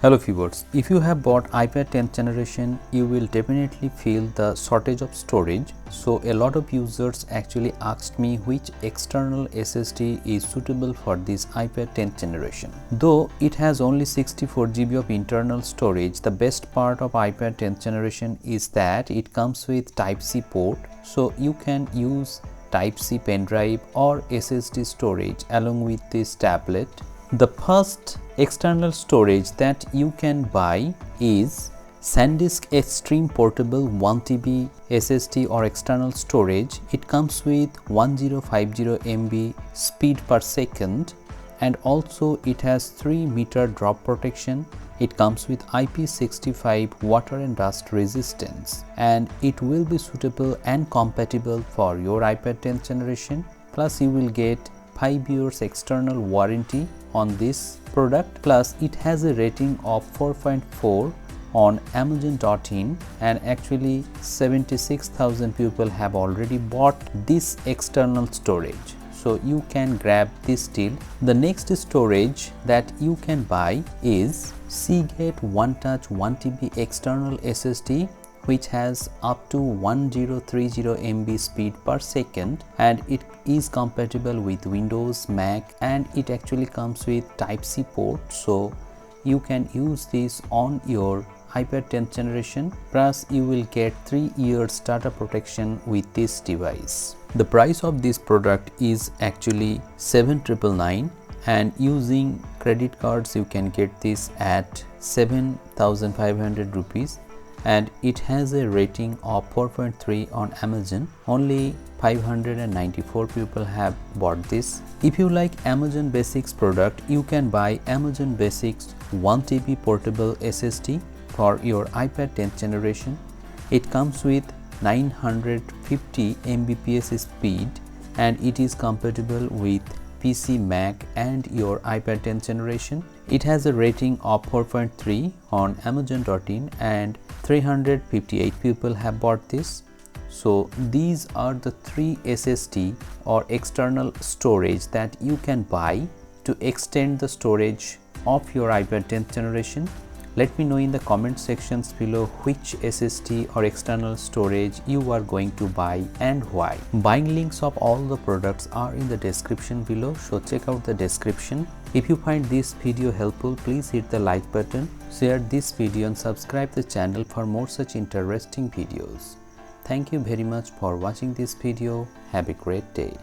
Hello viewers, if you have bought iPad 10th generation, you will definitely feel the shortage of storage. So a lot of users actually asked me which external SSD is suitable for this iPad 10th generation. Though it has only 64 GB of internal storage, the best part of iPad 10th generation is that it comes with Type-C port, so you can use Type-C pen drive or SSD storage along with this tablet. The first external storage that you can buy is Sandisk Extreme Portable 1TB SSD or external storage. It comes with 1050 MB speed per second, and also it has 3-meter drop protection. It comes with IP65 water and dust resistance, and it will be suitable and compatible for your iPad 10th generation. Plus you will get 5 years external warranty on this product, plus it has a rating of 4.4 on Amazon.in, and actually 76,000 people have already bought this external storage, so you can grab this deal. The next storage that you can buy is Seagate OneTouch 1TB external SSD, which has up to 1030 MB speed per second, and it is compatible with Windows, Mac, and it actually comes with Type-C port, so you can use this on your iPad 10th generation. Plus you will get 3 years data protection with this device. The price of this product is actually 7,999, and using credit cards you can get this at 7,500 rupees, and it has a rating of 4.3 on Amazon. Only 594 people have bought this. If you like Amazon Basics product, you can buy Amazon Basics 1TB portable SSD for your iPad 10th generation. It comes with 950 Mbps speed, and it is compatible with PC, Mac, and your iPad 10th generation. It has a rating of 4.3 on Amazon.in, and 358 people have bought this. So these are the 3 SSD or external storage that you can buy to extend the storage of your iPad 10th generation. Let me know in the comment sections below which SSD or external storage you are going to buy and why. Buying links of all the products are in the description below, so check out the description. If you find this video helpful, please hit the like button, share this video, and subscribe the channel for more such interesting videos. Thank you very much for watching this video. Have a great day.